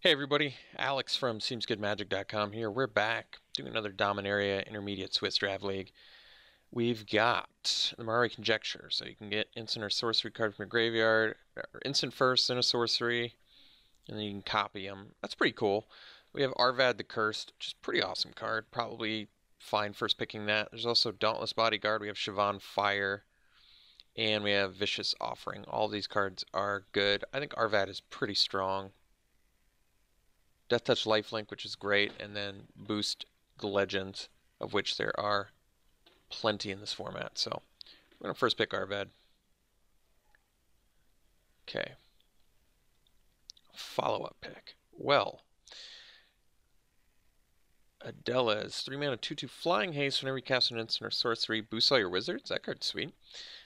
Hey everybody, Alex from SeemsGoodMagic.com here. We're back doing another Dominaria Intermediate Swiss Draft League. We've got the Mari Conjecture, so you can get instant or sorcery card from your graveyard, or instant first, then a sorcery, and then you can copy them. That's pretty cool. We have Arvad the Cursed, which is a pretty awesome card. Probably fine first picking that. There's also Dauntless Bodyguard. We have Siobhan Fire, and we have Vicious Offering. All these cards are good. I think Arvad is pretty strong. Death Touch Lifelink, which is great, and then boost the legends, of which there are plenty in this format. So we're going to first pick Arvad. Okay. Follow-up pick. Well, Adela's 3 mana 2/2 Flying Haste. Whenever you cast an instant or sorcery, boost all your wizards. That card's sweet.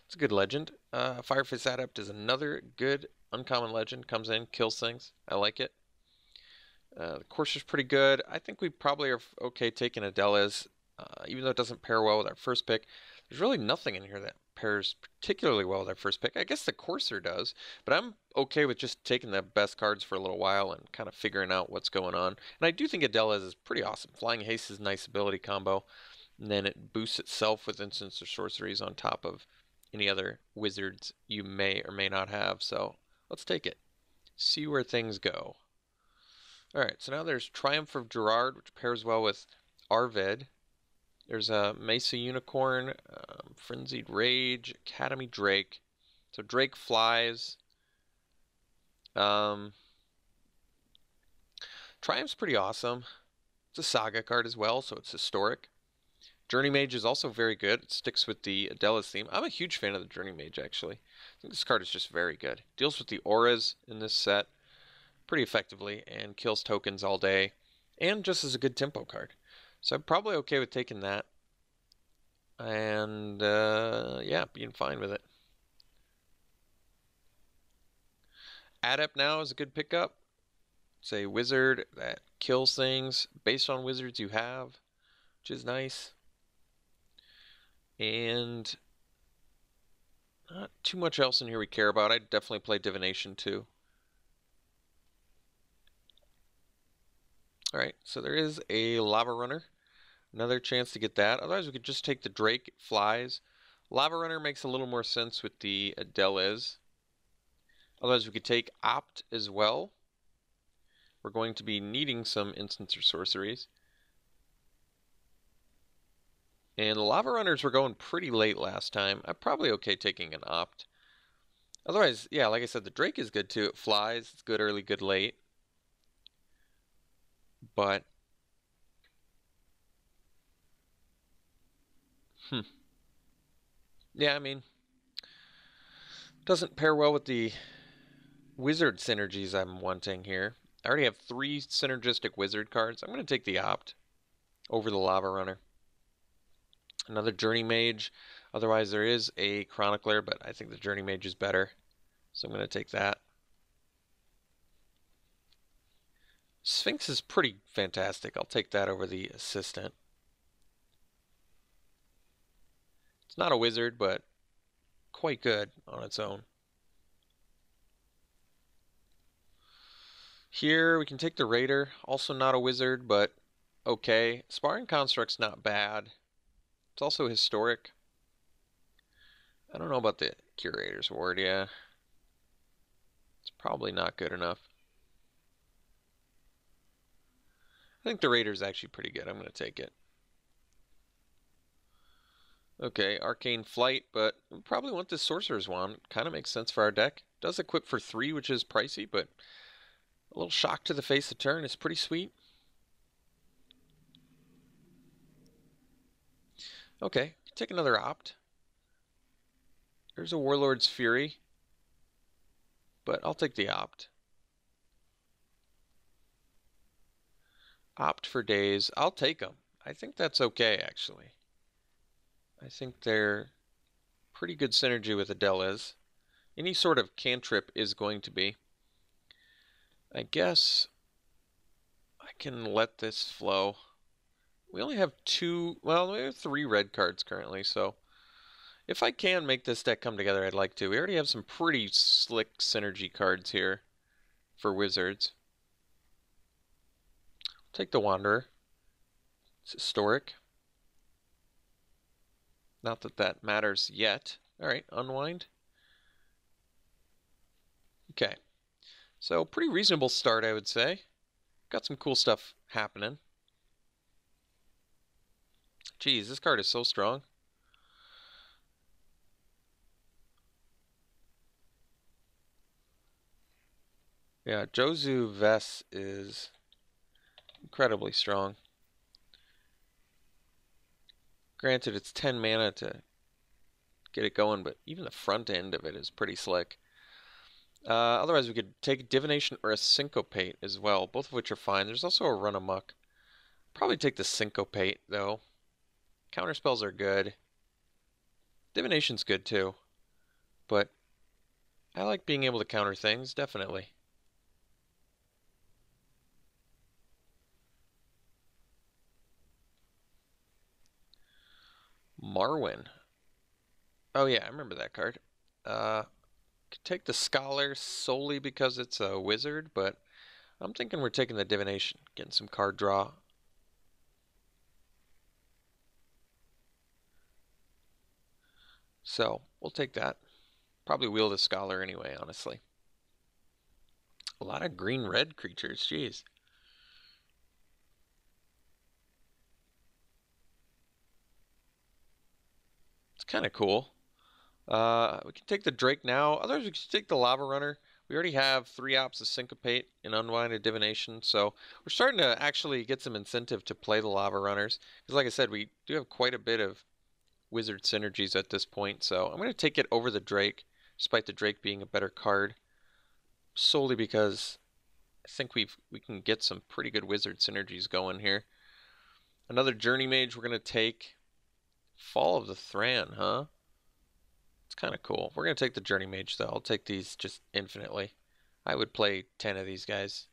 It's a good legend. Firefist Adept is another good uncommon legend. Comes in, kills things. I like it. The course is pretty good. I think we probably are okay taking Adela's, even though it doesn't pair well with our first pick. There's really nothing in here that pairs particularly well with our first pick. I guess the Courser does, but I'm okay with just taking the best cards for a little while and kind of figuring out what's going on. And I do think Adela's is pretty awesome. Flying Haste is a nice ability combo, and then it boosts itself with instants or sorceries on top of any other wizards you may or may not have. So let's take it. See where things go. Alright, so now there's Triumph of Gerard, which pairs well with Arvid. There's a Mesa Unicorn, Frenzied Rage, Academy Drake. So Drake flies. Triumph's pretty awesome. It's a Saga card as well, so it's historic. Journey Mage is also very good. It sticks with the Adela's theme. I'm a huge fan of the Journey Mage, actually. I think this card is just very good. Deals with the auras in this set pretty effectively and kills tokens all day, and just as a good tempo card. So I'm probably okay with taking that, and yeah, being fine with it. Adept now is a good pickup. It's a wizard that kills things based on wizards you have, which is nice. And not too much else in here we care about. I'd definitely play Divination too. Alright, so there is a Lava Runner. Another chance to get that. Otherwise, we could just take the Drake. It flies. Lava Runner makes a little more sense with the Adela's. Otherwise, we could take Opt as well. We're going to be needing some instants or sorceries. And the Lava Runners were going pretty late last time. I'm probably okay taking an Opt. Otherwise, yeah, like I said, the Drake is good too. It flies. It's good early, good late. But yeah, I mean, doesn't pair well with the wizard synergies I'm wanting here. I already have 3 synergistic wizard cards. I'm going to take the Opt over the Lava Runner. Another Journey Mage. Otherwise, there is a Chronicler, but I think the Journey Mage is better. So I'm going to take that. Sphinx is pretty fantastic. I'll take that over the Assistant. It's not a wizard, but quite good on its own. Here we can take the Raider. Also not a wizard, but okay. Sparring Construct's not bad. It's also historic. I don't know about the Curator's Ward, yeah. It's probably not good enough. I think the Raider's actually pretty good. I'm going to take it. Okay, Arcane Flight, but we probably want this Sorcerer's Wand. Kind of makes sense for our deck. Does equip for 3, which is pricey, but a little shock to the face of turn is pretty sweet. Okay, take another Opt. There's a Warlord's Fury, but I'll take the Opt. Opt for days. I'll take them. I think that's okay, actually. I think they're pretty good synergy with Adela's. Any sort of cantrip is going to be. I guess I can let this flow. We only have 2, well, we have 3 red cards currently, so if I can make this deck come together, I'd like to. We already have some pretty slick synergy cards here for wizards. Take the Wanderer. It's historic. Not that that matters yet. Alright, unwind. Okay. So, pretty reasonable start, I would say. Got some cool stuff happening. Geez, this card is so strong. Yeah, Jozu Vess is incredibly strong. Granted, it's 10 mana to get it going, but even the front end of it is pretty slick. Otherwise, we could take Divination or a Syncopate as well, both of which are fine. There's also a Run Amok. Probably take the Syncopate, though. Counterspells are good. Divination's good, too. But I like being able to counter things, definitely. Marwyn. Oh yeah, I remember that card. Could take the Scholar solely because it's a wizard, but I'm thinking we're taking the Divination, getting some card draw. So, we'll take that. Probably wheel the Scholar anyway, honestly. A lot of green-red creatures, jeez. It's kind of cool. We can take the Drake now. Otherwise, we can take the Lava Runner. We already have 3 ops of Syncopate and Unwind and Divination, so we're starting to actually get some incentive to play the Lava Runners. Because like I said, we do have quite a bit of Wizard synergies at this point, so I'm going to take it over the Drake, despite the Drake being a better card, solely because I think we can get some pretty good Wizard synergies going here. Another Journey Mage we're going to take. Fall of the Thran, huh? It's kind of cool. We're going to take the Journey Mage, though. I'll take these just infinitely. I would play 10 of these guys.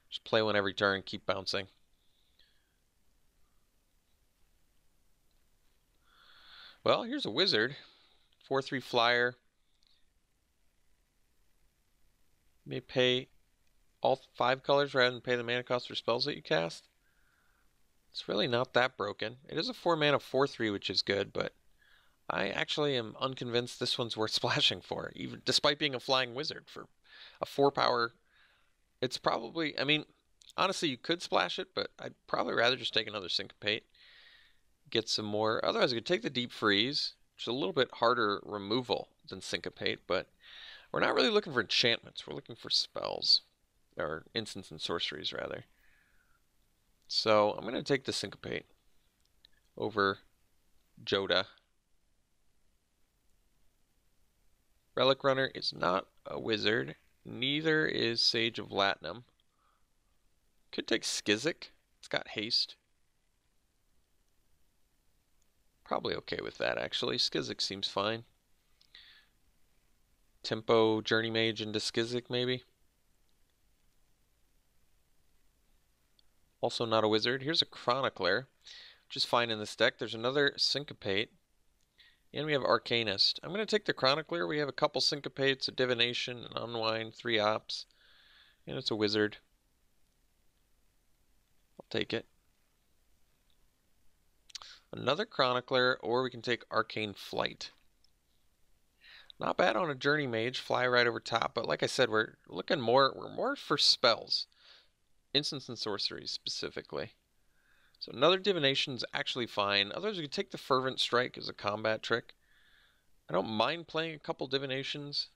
Just play one every turn, keep bouncing. Well, here's a Wizard. 4/3 flyer. You may pay all 5 colors rather than pay the mana cost for spells that you cast. It's really not that broken. It is a 4 mana 4/3, which is good, but I actually am unconvinced this one's worth splashing for, even despite being a flying wizard. For a 4 power, it's probably, I mean, honestly, you could splash it, but I'd probably rather just take another Syncopate, get some more. Otherwise, I could take the Deep Freeze, which is a little bit harder removal than Syncopate, but we're not really looking for enchantments. We're looking for spells, or instants and sorceries, rather. So I'm going to take the Syncopate over Joda. Relic Runner is not a wizard. Neither is Sage of Latinum. Could take Skizzik. It's got haste. Probably okay with that, actually. Skizzik seems fine. Tempo Journey Mage into Skizzik, maybe. Also not a wizard. Here's a Chronicler, which is fine in this deck. There's another Syncopate. And we have Arcanist. I'm going to take the Chronicler. We have a couple Syncopates, a Divination, an Unwind, 3 ops. And it's a wizard. I'll take it. Another Chronicler, or we can take Arcane Flight. Not bad on a Journey Mage, fly right over top, but like I said, we're more for spells. Instants and sorceries, specifically. So another Divination's actually fine. Otherwise, we could take the Fervent Strike as a combat trick. I don't mind playing a couple Divinations.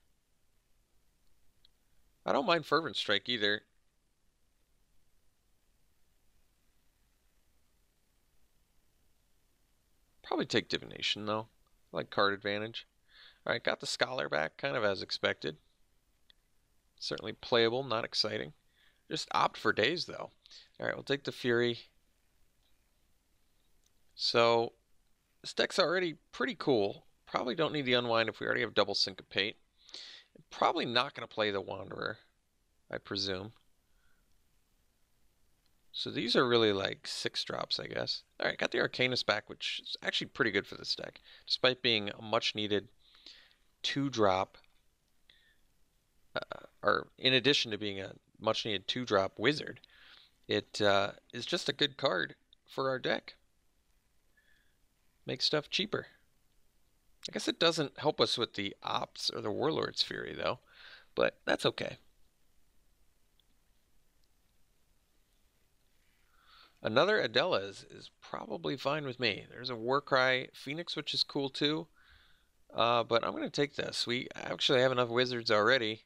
I don't mind Fervent Strike either. Probably take Divination, though. I like card advantage. Alright, got the Scholar back, kind of as expected. Certainly playable, not exciting. Just opt for days, though. Alright, we'll take the Fury. So, this deck's already pretty cool. Probably don't need the Unwind if we already have double Syncopate. Probably not going to play the Wanderer, I presume. So these are really like 6 drops, I guess. Alright, got the Arcanist back, which is actually pretty good for this deck. Despite being a much needed 2-drop, or in addition to being a much needed 2-drop wizard, It is just a good card for our deck. Makes stuff cheaper. I guess it doesn't help us with the Ops or the Warlord's Fury, though, but that's okay. Another Adela is probably fine with me. There's a Warcry Phoenix, which is cool too, but I'm going to take this. We actually have enough wizards already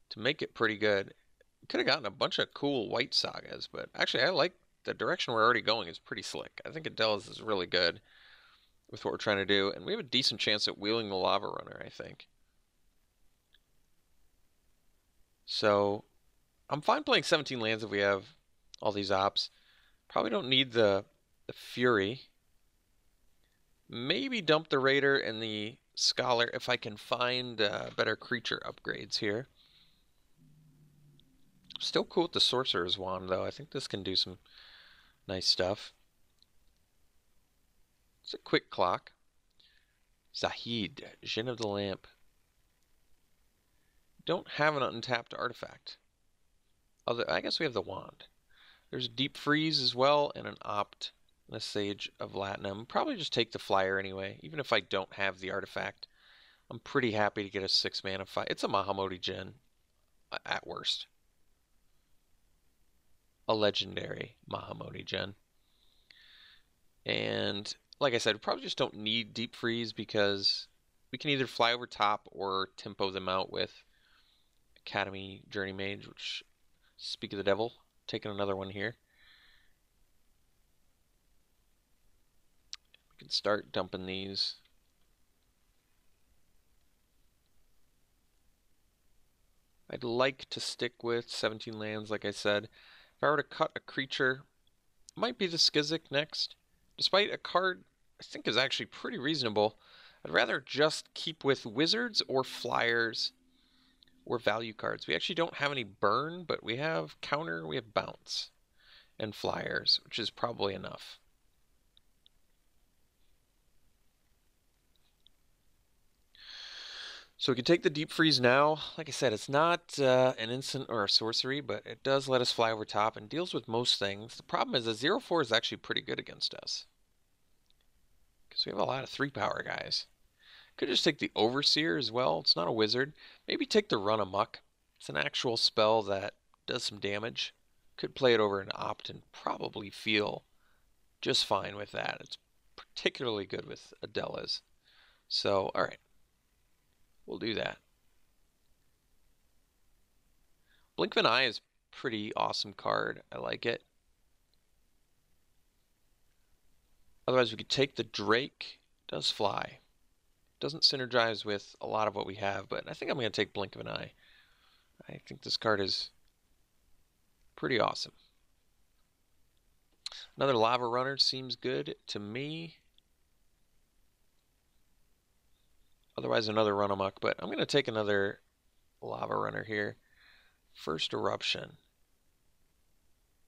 to make it pretty good. We could have gotten a bunch of cool white sagas, but actually I like the direction we're already going is pretty slick. I think Adela's is really good with what we're trying to do, and we have a decent chance at wheeling the Lava Runner, I think. So I'm fine playing 17 lands if we have all these ops. Probably don't need the Fury. Maybe dump the Raider and the Scholar if I can find better creature upgrades here. Still cool with the Sorcerer's Wand, though. I think this can do some nice stuff. It's a quick clock. Zahid, Djinn of the Lamp. Don't have an untapped artifact. Although I guess we have the Wand. There's Deep Freeze as well, and an Opt, and a Sage of Latinum. Probably just take the flyer anyway, even if I don't have the artifact. I'm pretty happy to get a 6-mana fight. It's a Mahamoti Djinn, at worst. A legendary Mahamoti Djinn. And like I said, we probably just don't need Deep Freeze because we can either fly over top or tempo them out with Academy Journey Mage, which, speak of the devil, taking another one here. We can start dumping these. I'd like to stick with 17 lands, like I said. If I were to cut a creature, it might be the Skizik next. Despite a card I think is actually pretty reasonable, I'd rather just keep with wizards or flyers or value cards. We actually don't have any burn, but we have counter, we have bounce, and flyers, which is probably enough. So we can take the Deep Freeze now. Like I said, it's not an instant or a sorcery, but it does let us fly over top and deals with most things. The problem is the 0/4 is actually pretty good against us, because we have a lot of 3-power guys. Could just take the Overseer as well. It's not a wizard. Maybe take the Run Amok. It's an actual spell that does some damage. Could play it over an Opt and probably feel just fine with that. It's particularly good with Adela's. So, alright. We'll do that. Blink of an Eye is a pretty awesome card. I like it. Otherwise, we could take the Drake. It does fly. Doesn't synergize with a lot of what we have, but I think I'm going to take Blink of an Eye. I think this card is pretty awesome. Another Lava Runner seems good to me. Otherwise, another Run Amok, but I'm going to take another Lava Runner here. First Eruption.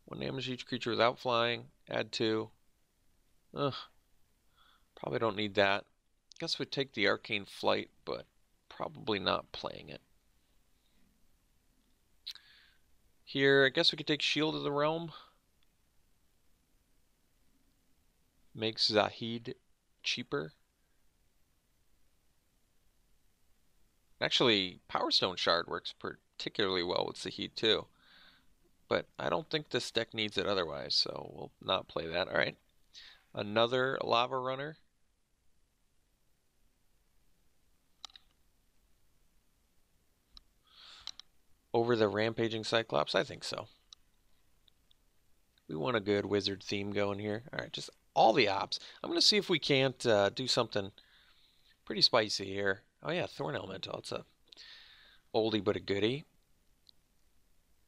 1 damage each creature without flying. Add 2. Ugh. Probably don't need that. Guess we'd take the Arcane Flight, but probably not playing it. Here, I guess we could take Shield of the Realm. Makes Zahid cheaper. Actually, Power Stone Shard works particularly well with Zahid too. But I don't think this deck needs it otherwise, so we'll not play that. Alright. Another Lava Runner. Over the Rampaging Cyclops? I think so. We want a good wizard theme going here. Alright, just all the ops. I'm going to see if we can't do something pretty spicy here. Oh yeah, Thorn Elemental. It's a oldie but a goodie.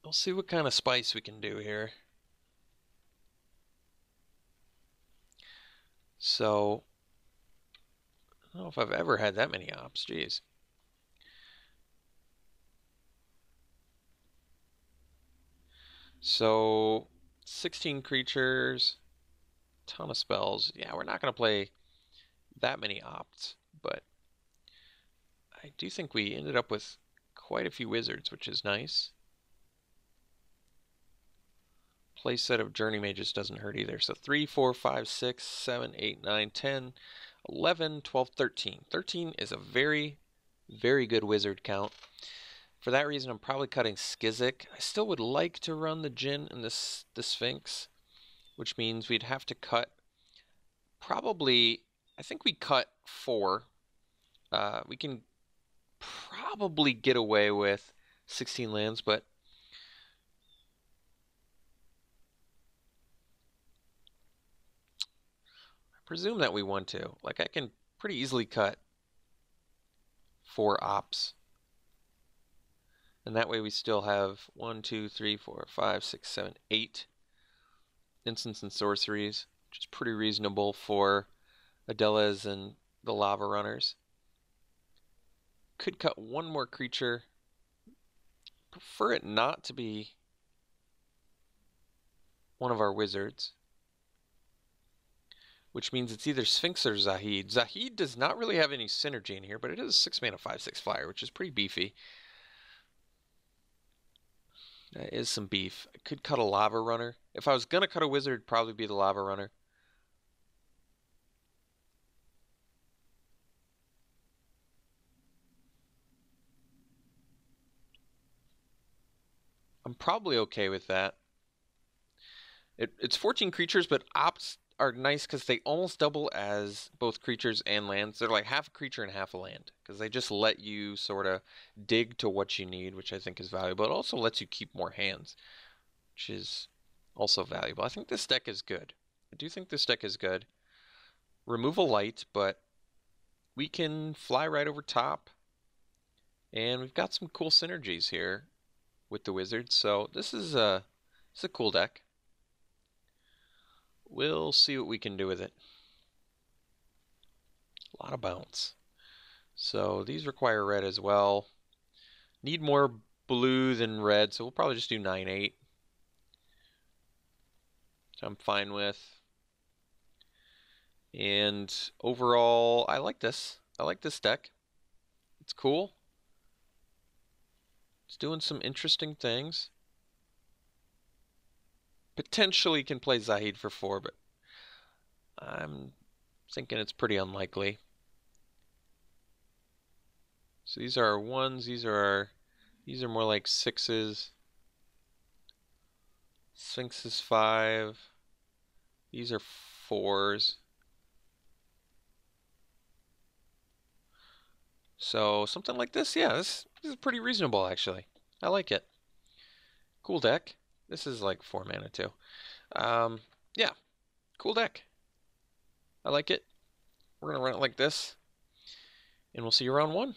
We'll see what kind of spice we can do here. So, I don't know if I've ever had that many ops. Jeez. So, 16 creatures, ton of spells. Yeah, we're not going to play that many opts, but I do think we ended up with quite a few wizards, which is nice. Playset of Journey Mages doesn't hurt either. So 3, 4, 5, 6, 7, 8, 9, 10, 11, 12, 13. 13 is a very, very good wizard count. For that reason, I'm probably cutting Skizik. I still would like to run the Djinn and the Sphinx, which means we'd have to cut probably, I think we cut 4. We can probably get away with 16 lands, but I presume that we want to. Like, I can pretty easily cut 4 ops. And that way we still have 1, 2, 3, 4, 5, 6, 7, 8 instants and sorceries, which is pretty reasonable for Adelas and the Lava Runners. Could cut 1 more creature. Prefer it not to be one of our wizards, which means it's either Sphinx or Zahid. Zahid does not really have any synergy in here, but it is a 6 mana 5/6 flyer, which is pretty beefy. That is some beef. I could cut a Lava Runner. If I was going to cut a wizard, it'd probably be the Lava Runner. I'm probably okay with that. It's 14 creatures, but ops are nice because they almost double as both creatures and lands. They're like half a creature and half a land because they just let you sort of dig to what you need, which I think is valuable. It also lets you keep more hands, which is also valuable. I think this deck is good. I do think this deck is good. Removal light, but we can fly right over top. And we've got some cool synergies here with the wizards. So this is a cool deck. We'll see what we can do with it. A lot of bounce. So these require red as well. Need more blue than red, so we'll probably just do 9/8. Which I'm fine with. And overall, I like this. I like this deck. It's cool. It's doing some interesting things. Potentially can play Zahid for 4, but I'm thinking it's pretty unlikely. So these are our 1s, these are more like 6s. Sphinx is 5. These are 4s. So something like this, yeah, this is pretty reasonable actually. I like it. Cool deck. This is like 4 mana too. Yeah, cool deck. I like it. We're gonna run it like this, and we'll see you round 1.